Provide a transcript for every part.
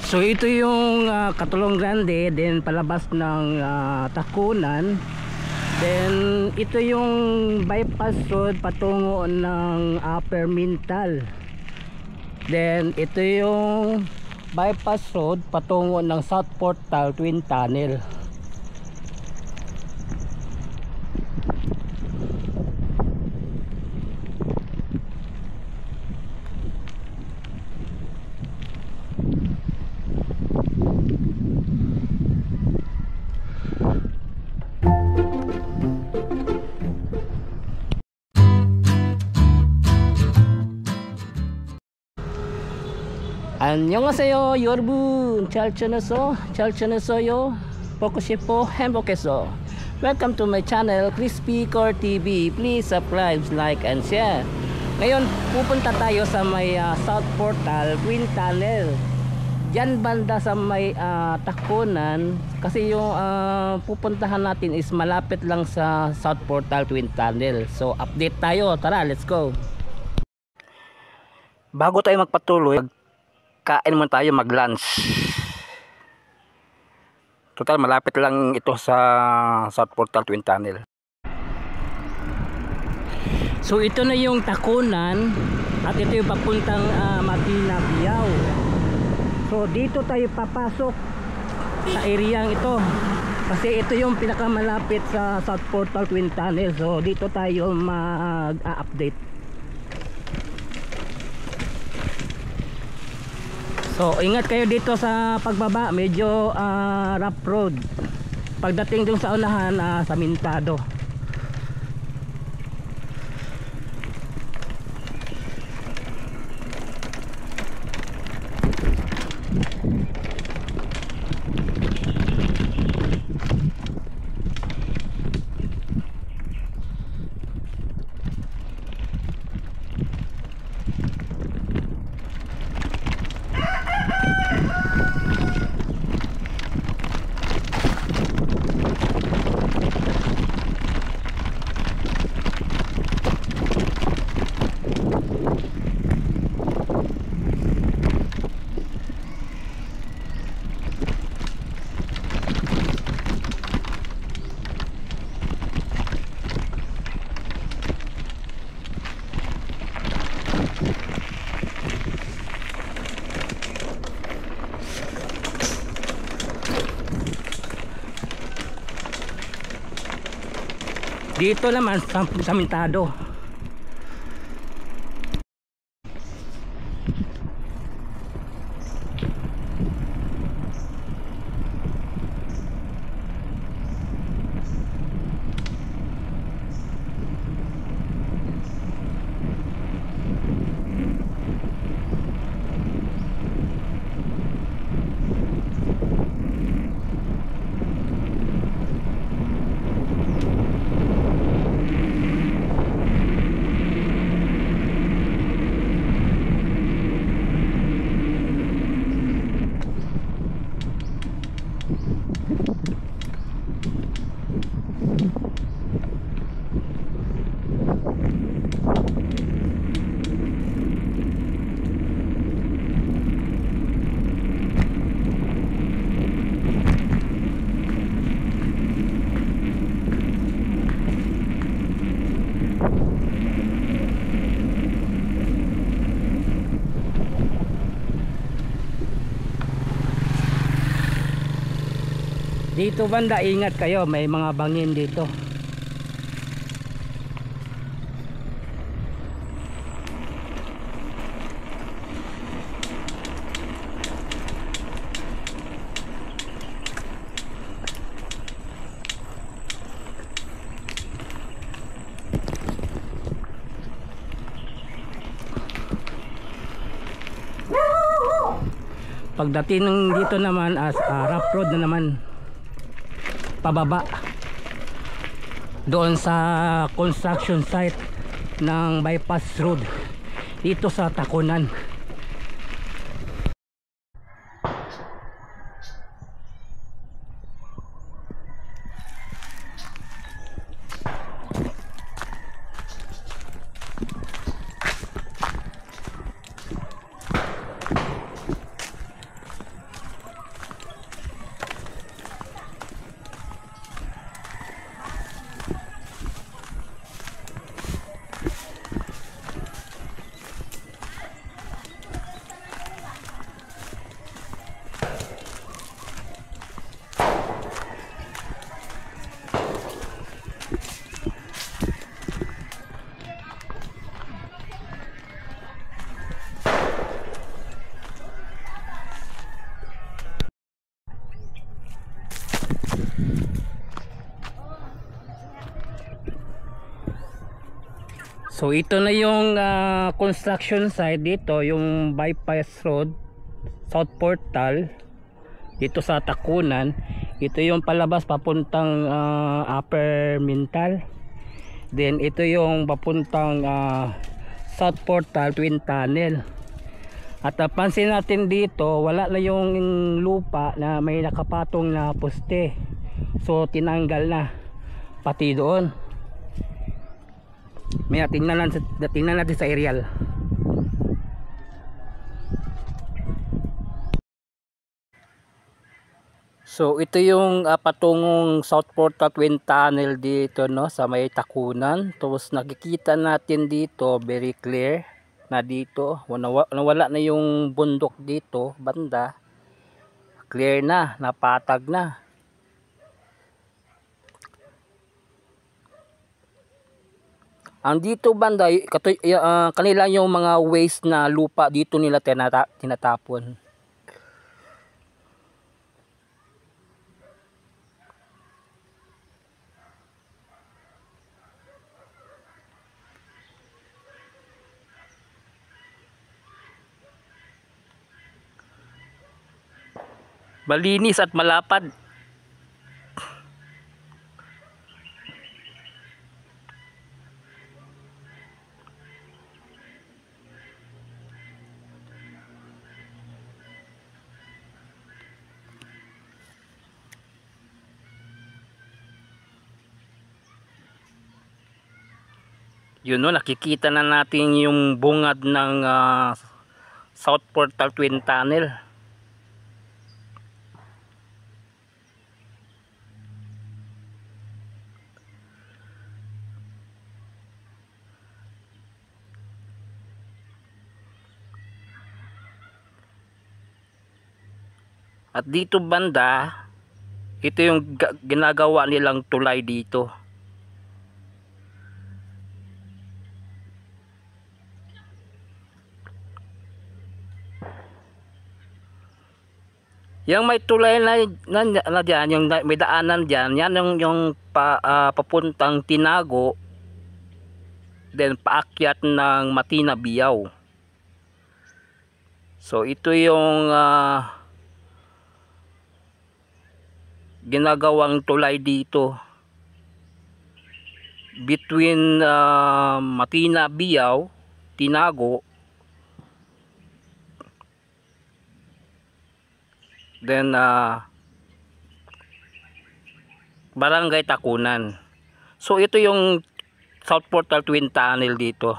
So ito yung Katulong Grande, then palabas ng Takunan. Then ito yung bypass road patungo ng Upper Mintal. Then ito yung bypass road patungo ng South Portal Twin Tunnel. 안녕하세요 여러분, 잘 지냈어요? 보고싶어 행복해서. Welcome to my channel Crispy Core TV. Please subscribe, like and share. Ngayon pupunta tayo sa may South Portal Twin Tunnel, diyan banda sa may Takunan, kasi yung pupuntahan natin is malapit lang sa South Portal Twin Tunnel. So update tayo, tara, let's go. Bago tayo magpatuloy, kain muna tayo, mag-lunch. Total malapit lang ito sa South Portal Twin Tunnel. So ito na yung Takunan at ito yung papuntang Matina, Biao. So dito tayo papasok sa area ito kasi ito yung pinakamalapit sa South Portal Twin Tunnel. So dito tayo mag-update. So ingat kayo dito sa pagbaba, medyo rough road pagdating dun sa unahan, samentado. Dito naman samentado. Dito banda, ingat kayo, may mga bangin dito. Pagdating dito naman as rough road na naman pababa doon sa construction site ng bypass road dito sa Takunan. So ito na yung construction site dito, yung bypass road, South Portal dito sa Tacunan. Ito yung palabas papuntang Upper Mintal. Then ito yung papuntang South Portal Twin Tunnel. At pansin natin dito, wala na yung lupa na may nakapatong na poste. So tinanggal na pati doon. May tingnan natin sa aerial. So ito yung patungong South Portal Twin Tunnel dito, no, sa may Tacunan. Tapos nakikita natin dito very clear na dito nawala na yung bundok dito banda. Clear na, napatag na. Ang dito banda, kanila yung mga waste na lupa dito nila tinatapon. Malinis at malapad. Yun, no, nakikita na natin yung bungad ng South Portal Twin Tunnel. At dito banda, ito yung ginagawa nilang tulay dito. Yung may tulay na dyan, yung may daanan dyan, yan yung papuntang Tinago, then paakyat ng Matina Biyaw. So ito yung ginagawang tulay dito between Matina Biyaw, Tinago, then Barangay Tacunan. So ito yung South Portal Twin Tunnel dito.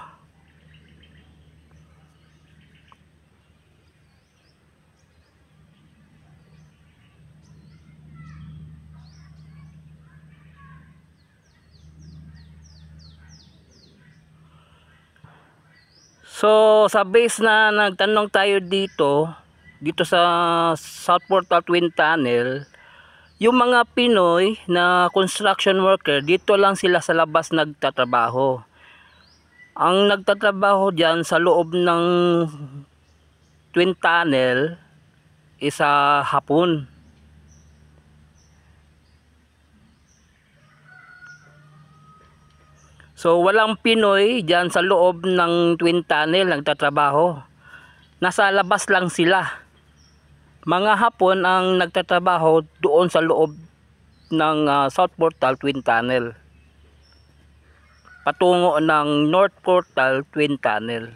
So sa base na nagtanong tayo dito sa South Portal Twin Tunnel, yung mga Pinoy na construction worker, dito lang sila sa labas nagtatrabaho. Ang nagtatrabaho diyan sa loob ng Twin Tunnel is hapon. So walang Pinoy diyan sa loob ng Twin Tunnel nagtatrabaho. Nasa labas lang sila. Mga Hapon ang nagtatrabaho doon sa loob ng South Portal Twin Tunnel, patungo ng North Portal Twin Tunnel.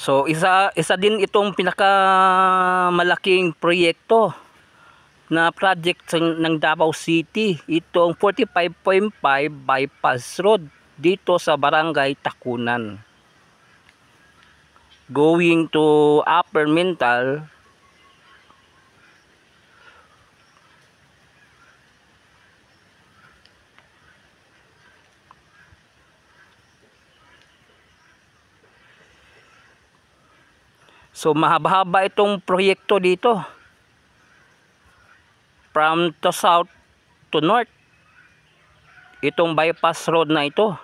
So isa din itong pinakamalaking proyekto na project ng Davao City, itong 45.5 bypass road dito sa Barangay Tacunan going to Upper Mintal. So mahaba-haba itong proyekto dito, from to south to north. itong bypass road na ito.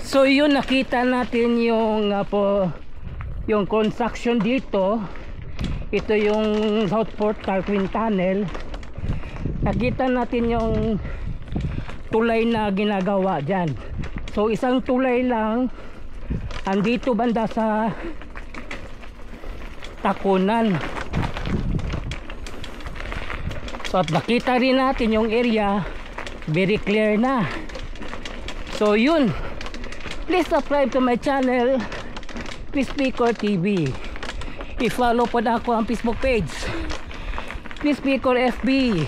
So yun, nakita natin yung yung construction dito. Ito yung Southport Tarquin Tunnel. Nakita natin yung tulay na ginagawa dyan. So isang tulay lang andito banda sa Takunan. So at nakita rin natin yung area, very clear na. So yun, please subscribe to my channel, Crispy Core TV. I-follow po na ako ang Facebook page, Crispy Core FB.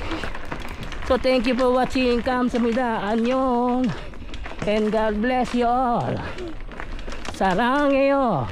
So thank you for watching. Kamsahamnida, annyeong, and God bless you all. Saranghayo.